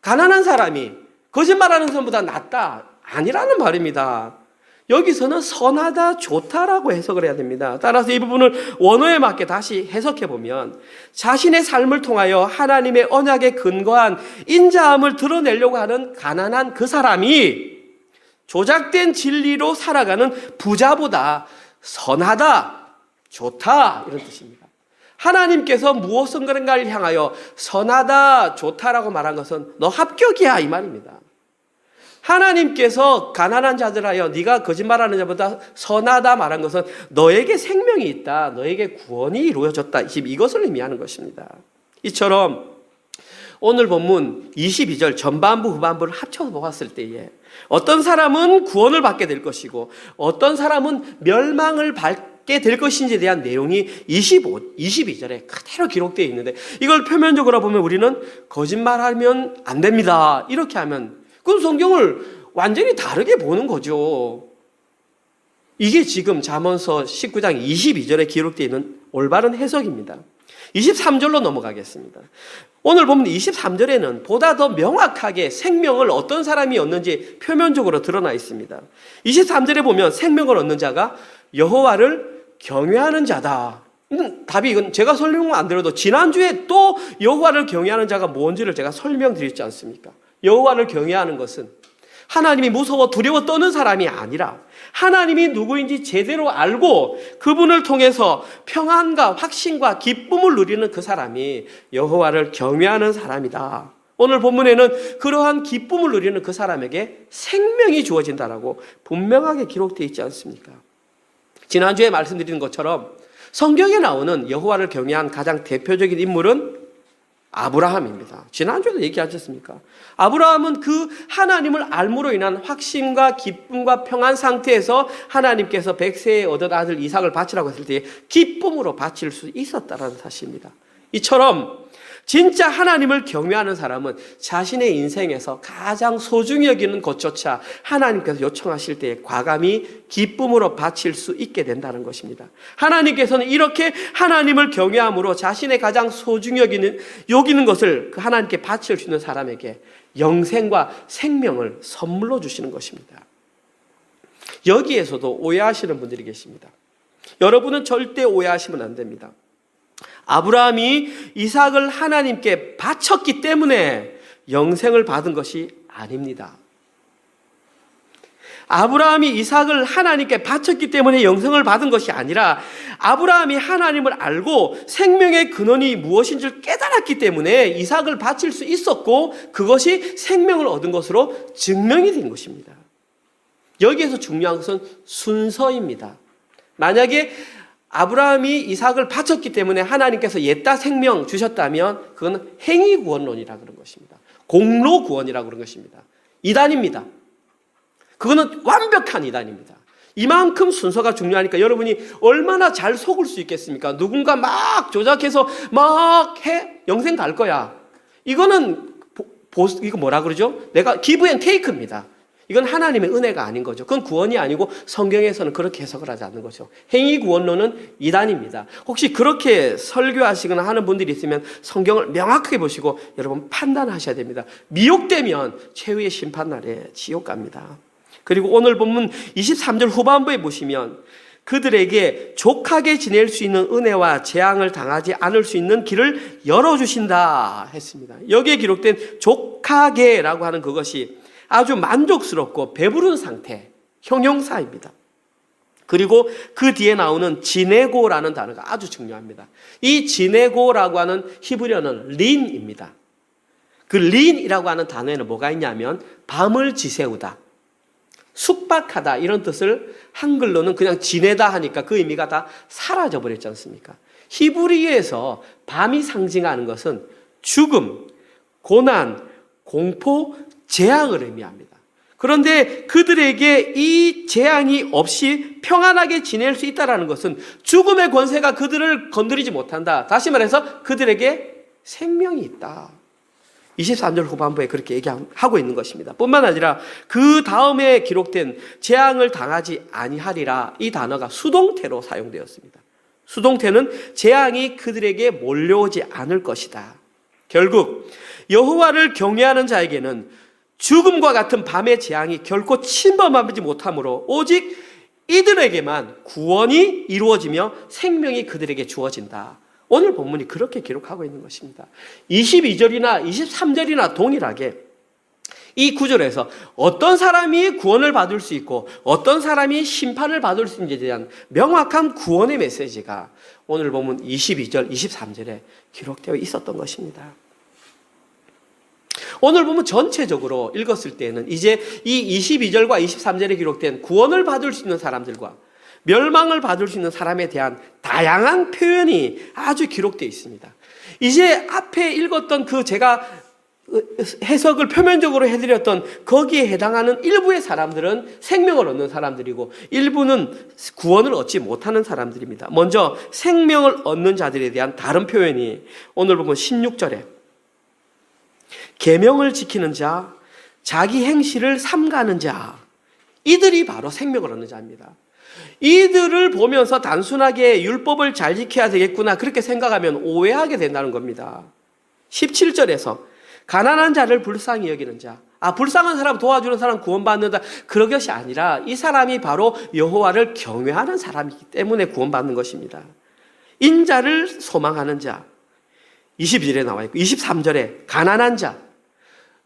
가난한 사람이 거짓말하는 사람보다 낫다 아니라는 말입니다. 여기서는 선하다, 좋다라고 해석을 해야 됩니다. 따라서 이 부분을 원어에 맞게 다시 해석해 보면 자신의 삶을 통하여 하나님의 언약에 근거한 인자함을 드러내려고 하는 가난한 그 사람이 조작된 진리로 살아가는 부자보다 선하다, 좋다 이런 뜻입니다. 하나님께서 무엇인가를 향하여 선하다, 좋다라고 말한 것은 너 합격이야 이 말입니다. 하나님께서 가난한 자들하여 네가 거짓말하는 자보다 선하다 말한 것은 너에게 생명이 있다, 너에게 구원이 이루어졌다, 이것을 의미하는 것입니다. 이처럼 오늘 본문 22절 전반부 후반부를 합쳐서 보았을 때에 어떤 사람은 구원을 받게 될 것이고 어떤 사람은 멸망을 받게 될 것인지에 대한 내용이 22절에 그대로 기록되어 있는데 이걸 표면적으로 보면 우리는 거짓말하면 안 됩니다 이렇게 하면 그 성경을 완전히 다르게 보는 거죠. 이게 지금 잠언서 19장 22절에 기록되어 있는 올바른 해석입니다. 23절로 넘어가겠습니다. 오늘 보면 23절에는 보다 더 명확하게 생명을 어떤 사람이 얻는지 표면적으로 드러나 있습니다. 23절에 보면 생명을 얻는 자가 여호와를 경외하는 자다. 답이 이건 제가 설명 안 드려도 지난주에 또 여호와를 경외하는 자가 뭔지를 제가 설명드렸지 않습니까? 여호와를 경외하는 것은 하나님이 무서워 두려워 떠는 사람이 아니라 하나님이 누구인지 제대로 알고 그분을 통해서 평안과 확신과 기쁨을 누리는 그 사람이 여호와를 경외하는 사람이다. 오늘 본문에는 그러한 기쁨을 누리는 그 사람에게 생명이 주어진다라고 분명하게 기록되어 있지 않습니까? 지난주에 말씀드린 것처럼 성경에 나오는 여호와를 경외한 가장 대표적인 인물은 아브라함입니다. 지난주에도 얘기하셨습니까? 아브라함은 그 하나님을 알므로 인한 확신과 기쁨과 평안 상태에서 하나님께서 100세에 얻은 아들 이삭을 바치라고 했을 때 기쁨으로 바칠 수 있었다는 사실입니다. 이처럼 진짜 하나님을 경외하는 사람은 자신의 인생에서 가장 소중히 여기는 것조차 하나님께서 요청하실 때 과감히 기쁨으로 바칠 수 있게 된다는 것입니다. 하나님께서는 이렇게 하나님을 경외함으로 자신의 가장 소중히 여기는 것을 그 하나님께 바칠 수 있는 사람에게 영생과 생명을 선물로 주시는 것입니다. 여기에서도 오해하시는 분들이 계십니다. 여러분은 절대 오해하시면 안 됩니다. 아브라함이 이삭을 하나님께 바쳤기 때문에 영생을 받은 것이 아닙니다. 아브라함이 이삭을 하나님께 바쳤기 때문에 영생을 받은 것이 아니라 아브라함이 하나님을 알고 생명의 근원이 무엇인지를 깨달았기 살았기 때문에 이삭을 바칠 수 있었고 그것이 생명을 얻은 것으로 증명이 된 것입니다. 여기에서 중요한 것은 순서입니다. 만약에 아브라함이 이삭을 바쳤기 때문에 하나님께서 옛다 생명 주셨다면 그건 행위구원론이라 그런 것입니다. 공로구원이라 그런 것입니다. 이단입니다. 그거는 완벽한 이단입니다. 이만큼 순서가 중요하니까 여러분이 얼마나 잘 속을 수 있겠습니까? 누군가 막 조작해서 막 해 영생 갈 거야. 이거는 이거 뭐라 그러죠? 내가 기브 앤 테이크입니다. 이건 하나님의 은혜가 아닌 거죠. 그건 구원이 아니고 성경에서는 그렇게 해석을 하지 않는 거죠. 행위구원론은 이단입니다. 혹시 그렇게 설교하시거나 하는 분들이 있으면 성경을 명확하게 보시고 여러분 판단하셔야 됩니다. 미혹되면 최후의 심판날에 지옥 갑니다. 그리고 오늘 본문 23절 후반부에 보시면 그들에게 족하게 지낼 수 있는 은혜와 재앙을 당하지 않을 수 있는 길을 열어주신다 했습니다. 여기에 기록된 족하게라고 하는 그것이 아주 만족스럽고 배부른 상태, 형용사입니다. 그리고 그 뒤에 나오는 지내고라는 단어가 아주 중요합니다. 이 지내고라고 하는 히브리어는 린입니다. 그 린이라고 하는 단어에는 뭐가 있냐면 밤을 지새우다, 숙박하다 이런 뜻을 한글로는 그냥 지내다 하니까 그 의미가 다 사라져 버렸지 않습니까? 히브리어에서 밤이 상징하는 것은 죽음, 고난, 공포, 재앙을 의미합니다. 그런데 그들에게 이 재앙이 없이 평안하게 지낼 수 있다는 것은 죽음의 권세가 그들을 건드리지 못한다. 다시 말해서 그들에게 생명이 있다. 23절 후반부에 그렇게 얘기하고 있는 것입니다. 뿐만 아니라 그 다음에 기록된 재앙을 당하지 아니하리라 이 단어가 수동태로 사용되었습니다. 수동태는 재앙이 그들에게 몰려오지 않을 것이다. 결국 여호와를 경외하는 자에게는 죽음과 같은 밤의 재앙이 결코 침범하지 못하므로 오직 이들에게만 구원이 이루어지며 생명이 그들에게 주어진다. 오늘 본문이 그렇게 기록하고 있는 것입니다. 22절이나 23절이나 동일하게 이 구절에서 어떤 사람이 구원을 받을 수 있고 어떤 사람이 심판을 받을 수 있는지에 대한 명확한 구원의 메시지가 오늘 본문 22절, 23절에 기록되어 있었던 것입니다. 오늘 보면 전체적으로 읽었을 때는 이제 이 22절과 23절에 기록된 구원을 받을 수 있는 사람들과 멸망을 받을 수 있는 사람에 대한 다양한 표현이 아주 기록되어 있습니다. 이제 앞에 읽었던 그 제가 해석을 표면적으로 해드렸던 거기에 해당하는 일부의 사람들은 생명을 얻는 사람들이고 일부는 구원을 얻지 못하는 사람들입니다. 먼저 생명을 얻는 자들에 대한 다른 표현이 오늘 보면 16절에 계명을 지키는 자, 자기 행실을 삼가는 자, 이들이 바로 생명을 얻는 자입니다. 이들을 보면서 단순하게 율법을 잘 지켜야 되겠구나 그렇게 생각하면 오해하게 된다는 겁니다. 17절에서 가난한 자를 불쌍히 여기는 자, 불쌍한 사람 도와주는 사람 구원받는다 그런 것이 아니라 이 사람이 바로 여호와를 경외하는 사람이기 때문에 구원받는 것입니다. 인자를 소망하는 자, 22절에 나와 있고 23절에 가난한 자,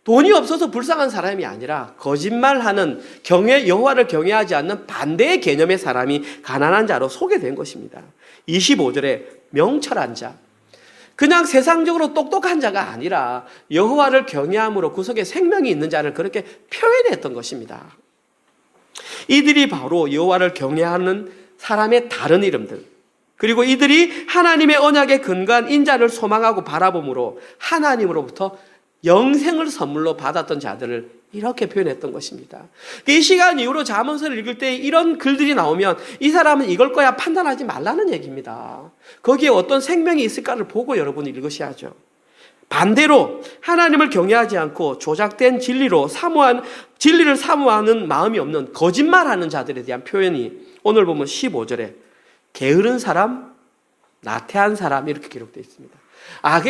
돈이 없어서 불쌍한 사람이 아니라 거짓말하는 여호와를 경외하지 않는 반대의 개념의 사람이 가난한 자로 소개된 것입니다. 25절에 명철한 자, 그냥 세상적으로 똑똑한 자가 아니라 여호와를 경외함으로 그 속에 생명이 있는 자를 그렇게 표현했던 것입니다. 이들이 바로 여호와를 경외하는 사람의 다른 이름들, 그리고 이들이 하나님의 언약에 근거한 인자를 소망하고 바라봄으로 하나님으로부터 영생을 선물로 받았던 자들을 이렇게 표현했던 것입니다. 이 시간 이후로 잠언서를 읽을 때 이런 글들이 나오면 이 사람은 이걸 거야 판단하지 말라는 얘기입니다. 거기에 어떤 생명이 있을까를 보고 여러분이 읽으셔야죠. 반대로 하나님을 경외하지 않고 조작된 진리를 사모하는 마음이 없는 거짓말하는 자들에 대한 표현이 오늘 보면 15절에 게으른 사람, 나태한 사람 이렇게 기록되어 있습니다.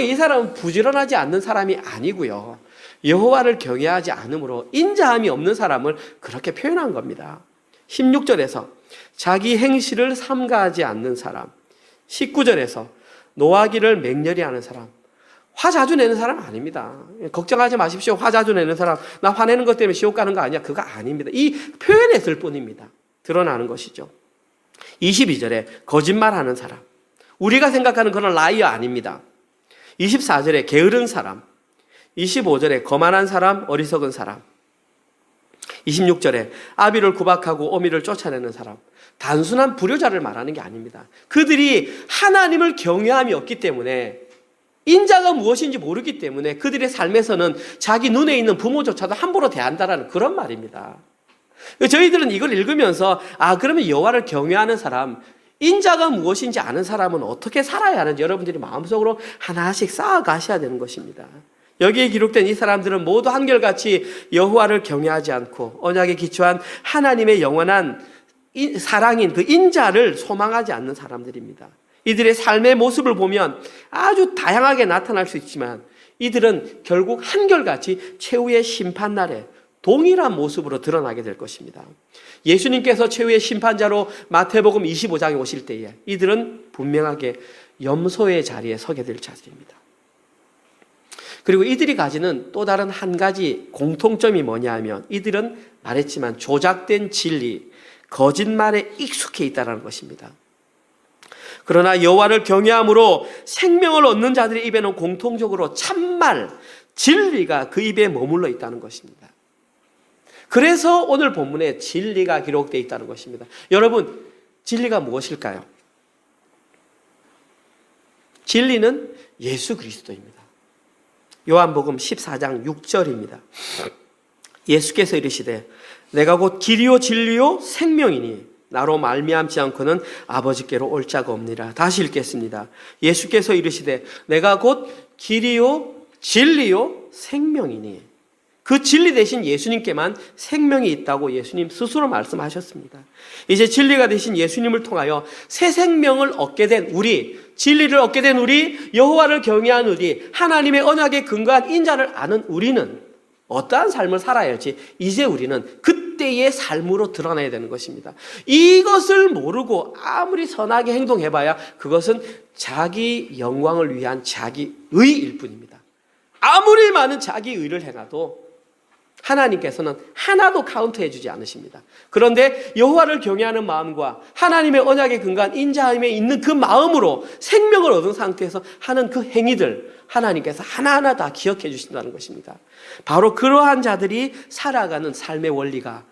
이 사람은 부지런하지 않는 사람이 아니고요. 여호와를 경외하지 않으므로 인자함이 없는 사람을 그렇게 표현한 겁니다. 16절에서 자기 행실을 삼가하지 않는 사람, 19절에서 노하기를 맹렬히 하는 사람, 화 자주 내는 사람 아닙니다. 걱정하지 마십시오. 화 자주 내는 사람, 나 화내는 것 때문에 지옥 가는 거 아니야. 그거 아닙니다. 이 표현했을 뿐입니다. 드러나는 것이죠. 22절에 거짓말하는 사람, 우리가 생각하는 그런 라이어 아닙니다. 24절에 게으른 사람, 25절에 거만한 사람, 어리석은 사람, 26절에 아비를 구박하고 어미를 쫓아내는 사람. 단순한 불효자를 말하는 게 아닙니다. 그들이 하나님을 경외함이 없기 때문에, 인자가 무엇인지 모르기 때문에 그들의 삶에서는 자기 눈에 있는 부모조차도 함부로 대한다라는 그런 말입니다. 저희들은 이걸 읽으면서 그러면 여호와를 경외하는 사람, 인자가 무엇인지 아는 사람은 어떻게 살아야 하는지 여러분들이 마음속으로 하나씩 쌓아가셔야 되는 것입니다. 여기에 기록된 이 사람들은 모두 한결같이 여호와를 경외하지 않고 언약에 기초한 하나님의 영원한 사랑인 그 인자를 소망하지 않는 사람들입니다. 이들의 삶의 모습을 보면 아주 다양하게 나타날 수 있지만 이들은 결국 한결같이 최후의 심판날에 동일한 모습으로 드러나게 될 것입니다. 예수님께서 최후의 심판자로 마태복음 25장에 오실 때에 이들은 분명하게 염소의 자리에 서게 될 자들입니다. 그리고 이들이 가지는 또 다른 한 가지 공통점이 뭐냐 하면 이들은 말했지만 조작된 진리, 거짓말에 익숙해 있다는 것입니다. 그러나 여호와를 경외함으로 생명을 얻는 자들의 입에는 공통적으로 참말, 진리가 그 입에 머물러 있다는 것입니다. 그래서 오늘 본문에 진리가 기록되어 있다는 것입니다. 여러분, 진리가 무엇일까요? 진리는 예수 그리스도입니다. 요한복음 14장 6절입니다. 예수께서 이르시되 내가 곧 길이요 진리요 생명이니 나로 말미암지 않고는 아버지께로 올 자가 없니라. 다시 읽겠습니다. 예수께서 이르시되 내가 곧 길이요 진리요 생명이니, 그 진리 대신 예수님께만 생명이 있다고 예수님 스스로 말씀하셨습니다. 이제 진리가 되신 예수님을 통하여 새 생명을 얻게 된 우리, 진리를 얻게 된 우리, 여호와를 경외한 우리, 하나님의 언약에 근거한 인자를 아는 우리는 어떠한 삶을 살아야 할지 이제 우리는 그때의 삶으로 드러나야 되는 것입니다. 이것을 모르고 아무리 선하게 행동해봐야 그것은 자기 영광을 위한 자기 의일 뿐입니다. 아무리 많은 자기 의를 행해도 하나님께서는 하나도 카운트해 주지 않으십니다. 그런데 여호와를 경외하는 마음과 하나님의 언약에 근거한 인자함에 있는 그 마음으로 생명을 얻은 상태에서 하는 그 행위들, 하나님께서 하나하나 다 기억해 주신다는 것입니다. 바로 그러한 자들이 살아가는 삶의 원리가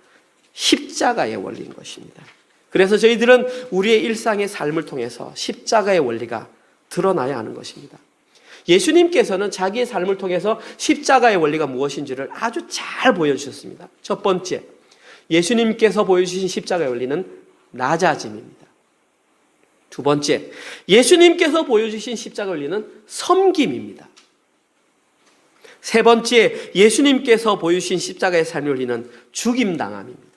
십자가의 원리인 것입니다. 그래서 저희들은 우리의 일상의 삶을 통해서 십자가의 원리가 드러나야 하는 것입니다. 예수님께서는 자기의 삶을 통해서 십자가의 원리가 무엇인지를 아주 잘 보여주셨습니다. 첫 번째, 예수님께서 보여주신 십자가의 원리는 낮아짐입니다. 두 번째, 예수님께서 보여주신 십자가의 원리는 섬김입니다. 세 번째, 예수님께서 보여주신 십자가의 삶의 원리는 죽임당함입니다.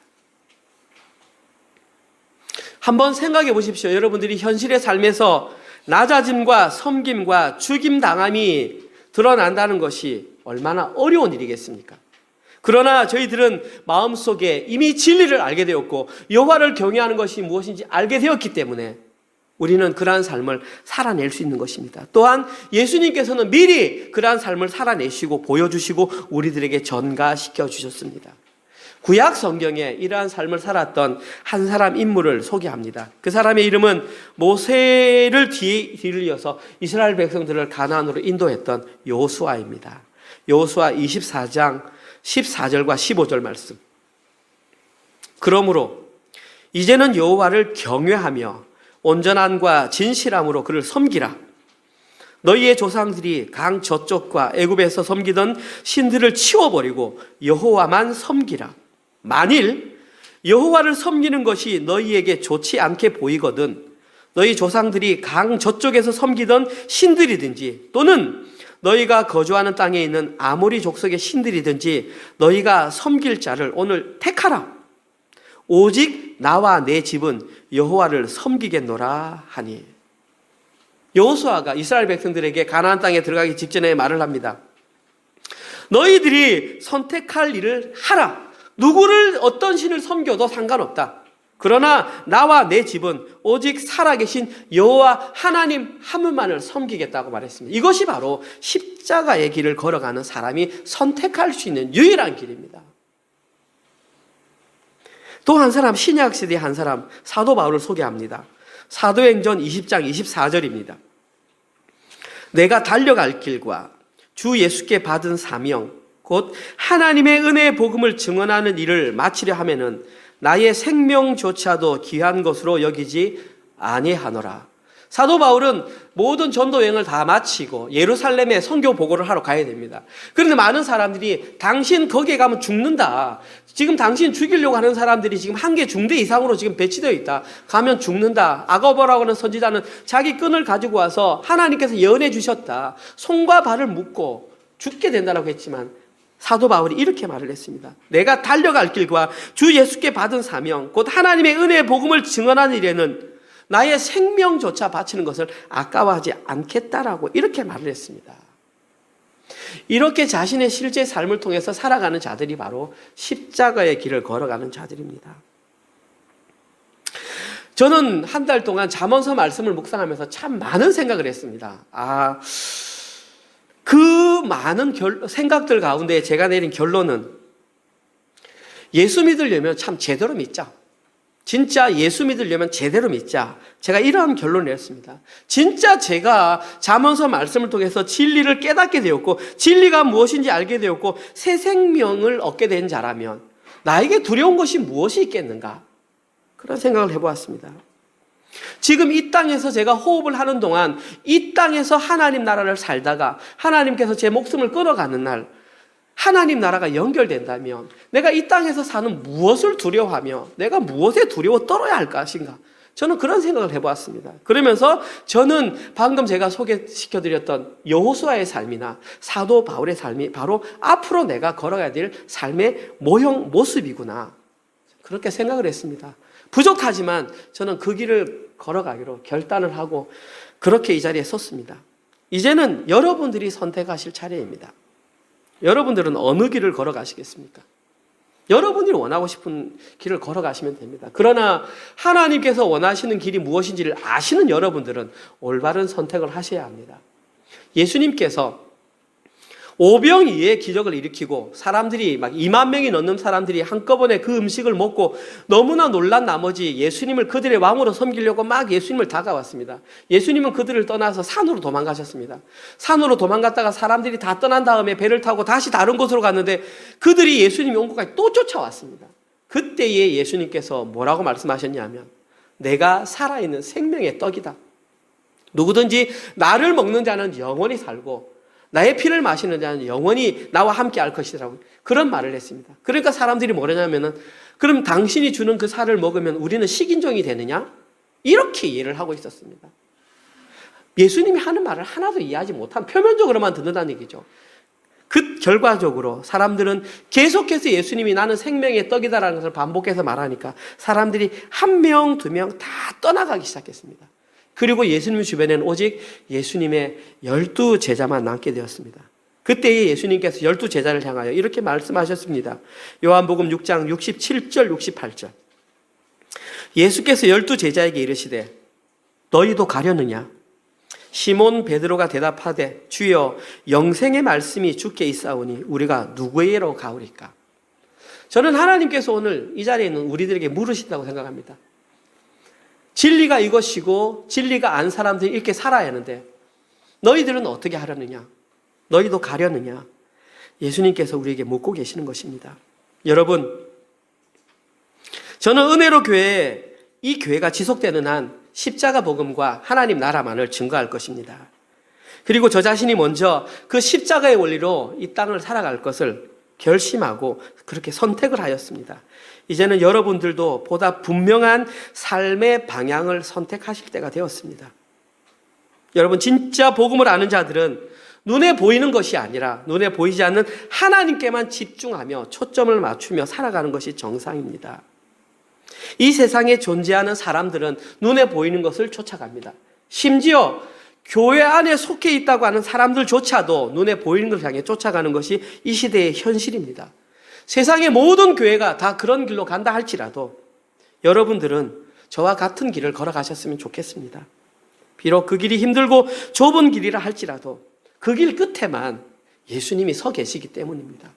한번 생각해 보십시오. 여러분들이 현실의 삶에서 낮아짐과 섬김과 죽임당함이 드러난다는 것이 얼마나 어려운 일이겠습니까? 그러나 저희들은 마음속에 이미 진리를 알게 되었고 여호와를 경외하는 것이 무엇인지 알게 되었기 때문에 우리는 그러한 삶을 살아낼 수 있는 것입니다. 또한 예수님께서는 미리 그러한 삶을 살아내시고 보여주시고 우리들에게 전가시켜 주셨습니다. 구약 성경에 이러한 삶을 살았던 한 사람 인물을 소개합니다. 그 사람의 이름은 모세를 뒤를 이어서 이스라엘 백성들을 가나안으로 인도했던 여호수아입니다. 여호수아 24장 14절과 15절 말씀. 그러므로 이제는 여호와를 경외하며 온전함과 진실함으로 그를 섬기라. 너희의 조상들이 강 저쪽과 애굽에서 섬기던 신들을 치워버리고 여호와만 섬기라. 만일 여호와를 섬기는 것이 너희에게 좋지 않게 보이거든 너희 조상들이 강 저쪽에서 섬기던 신들이든지 또는 너희가 거주하는 땅에 있는 아모리 족속의 신들이든지 너희가 섬길 자를 오늘 택하라. 오직 나와 내 집은 여호와를 섬기겠노라 하니. 여호수아가 이스라엘 백성들에게 가나안 땅에 들어가기 직전에 말을 합니다. 너희들이 선택할 일을 하라. 누구를 어떤 신을 섬겨도 상관없다. 그러나 나와 내 집은 오직 살아계신 여호와 하나님 한 분만을 섬기겠다고 말했습니다. 이것이 바로 십자가의 길을 걸어가는 사람이 선택할 수 있는 유일한 길입니다. 또 한 사람, 신약 시대의 한 사람, 사도 바울을 소개합니다. 사도행전 20장 24절입니다. 내가 달려갈 길과 주 예수께 받은 사명, 곧 하나님의 은혜의 복음을 증언하는 일을 마치려 하면은 나의 생명조차도 귀한 것으로 여기지 아니하노라. 사도 바울은 모든 전도 여행을 다 마치고 예루살렘에 선교 보고를 하러 가야 됩니다. 그런데 많은 사람들이 당신 거기에 가면 죽는다. 지금 당신 죽이려고 하는 사람들이 지금 한계 중대 이상으로 지금 배치되어 있다. 가면 죽는다. 아가보라고 하는 선지자는 자기 끈을 가지고 와서 하나님께서 예언해 주셨다. 손과 발을 묶고 죽게 된다고 했지만 사도 바울이 이렇게 말을 했습니다. 내가 달려갈 길과 주 예수께 받은 사명, 곧 하나님의 은혜의 복음을 증언하는 일에는 나의 생명조차 바치는 것을 아까워하지 않겠다라고 이렇게 말을 했습니다. 이렇게 자신의 실제 삶을 통해서 살아가는 자들이 바로 십자가의 길을 걸어가는 자들입니다. 저는 한 달 동안 잠언서 말씀을 묵상하면서 참 많은 생각을 했습니다. 그 많은 생각들 가운데 제가 내린 결론은 예수 믿으려면 참 제대로 믿자. 진짜 예수 믿으려면 제대로 믿자. 제가 이러한 결론을 내렸습니다. 진짜 제가 잠언서 말씀을 통해서 진리를 깨닫게 되었고 진리가 무엇인지 알게 되었고 새 생명을 얻게 된 자라면 나에게 두려운 것이 무엇이 있겠는가? 그런 생각을 해보았습니다. 지금 이 땅에서 제가 호흡을 하는 동안 이 땅에서 하나님 나라를 살다가 하나님께서 제 목숨을 끊어가는 날 하나님 나라가 연결된다면 내가 이 땅에서 사는 무엇을 두려워하며 내가 무엇에 두려워 떨어야 할 것인가? 저는 그런 생각을 해보았습니다. 그러면서 저는 방금 제가 소개시켜드렸던 여호수아의 삶이나 사도 바울의 삶이 바로 앞으로 내가 걸어가야 될 삶의 모습이구나. 그렇게 생각을 했습니다. 부족하지만 저는 그 길을 걸어가기로 결단을 하고 그렇게 이 자리에 섰습니다. 이제는 여러분들이 선택하실 차례입니다. 여러분들은 어느 길을 걸어가시겠습니까? 여러분이 원하고 싶은 길을 걸어가시면 됩니다. 그러나 하나님께서 원하시는 길이 무엇인지를 아시는 여러분들은 올바른 선택을 하셔야 합니다. 예수님께서 오병이의 기적을 일으키고 사람들이 막 2만 명이 넘는 사람들이 한꺼번에 그 음식을 먹고 너무나 놀란 나머지 예수님을 그들의 왕으로 섬기려고 막 예수님을 다가왔습니다. 예수님은 그들을 떠나서 산으로 도망가셨습니다. 산으로 도망갔다가 사람들이 다 떠난 다음에 배를 타고 다시 다른 곳으로 갔는데 그들이 예수님이 온 곳까지 또 쫓아왔습니다. 그때에 예수님께서 뭐라고 말씀하셨냐면 내가 살아있는 생명의 떡이다. 누구든지 나를 먹는 자는 영원히 살고 나의 피를 마시는 자는 영원히 나와 함께 할 것이라고 그런 말을 했습니다. 그러니까 사람들이 뭐냐면은 그럼 당신이 주는 그 살을 먹으면 우리는 식인종이 되느냐? 이렇게 이해를 하고 있었습니다. 예수님이 하는 말을 하나도 이해하지 못한 표면적으로만 듣는다는 얘기죠. 그 결과적으로 사람들은 계속해서 예수님이 나는 생명의 떡이다라는 것을 반복해서 말하니까 사람들이 한 명, 두 명 다 떠나가기 시작했습니다. 그리고 예수님 주변에는 오직 예수님의 12 제자만 남게 되었습니다. 그때에 예수님께서 12 제자를 향하여 이렇게 말씀하셨습니다. 요한복음 6장 67절 68절 예수께서 12 제자에게 이르시되 너희도 가려느냐? 시몬 베드로가 대답하되 주여 영생의 말씀이 주께 있사오니 우리가 누구에게로 가오리까? 저는 하나님께서 오늘 이 자리에 있는 우리들에게 물으신다고 생각합니다. 진리가 이것이고 진리가 안 사람들이 이렇게 살아야 하는데 너희들은 어떻게 하려느냐? 너희도 가려느냐? 예수님께서 우리에게 묻고 계시는 것입니다. 여러분, 저는 은혜로 교회에 이 교회가 지속되는 한 십자가 복음과 하나님 나라만을 증거할 것입니다. 그리고 저 자신이 먼저 그 십자가의 원리로 이 땅을 살아갈 것을 결심하고 그렇게 선택을 하였습니다. 이제는 여러분들도 보다 분명한 삶의 방향을 선택하실 때가 되었습니다. 여러분, 진짜 복음을 아는 자들은 눈에 보이는 것이 아니라 눈에 보이지 않는 하나님께만 집중하며 초점을 맞추며 살아가는 것이 정상입니다. 이 세상에 존재하는 사람들은 눈에 보이는 것을 쫓아갑니다. 심지어 교회 안에 속해 있다고 하는 사람들조차도 눈에 보이는 것을 향해 쫓아가는 것이 이 시대의 현실입니다. 세상의 모든 교회가 다 그런 길로 간다 할지라도 여러분들은 저와 같은 길을 걸어가셨으면 좋겠습니다. 비록 그 길이 힘들고 좁은 길이라 할지라도 그 길 끝에만 예수님이 서 계시기 때문입니다.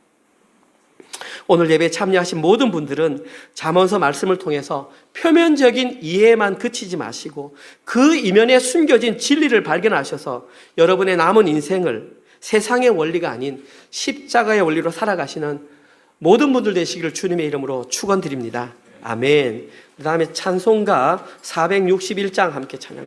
오늘 예배에 참여하신 모든 분들은 잠언서 말씀을 통해서 표면적인 이해만 그치지 마시고 그 이면에 숨겨진 진리를 발견하셔서 여러분의 남은 인생을 세상의 원리가 아닌 십자가의 원리로 살아가시는 모든 분들 되시기를 주님의 이름으로 축원드립니다. 아멘. 그 다음에 찬송가 461장 함께 찬양.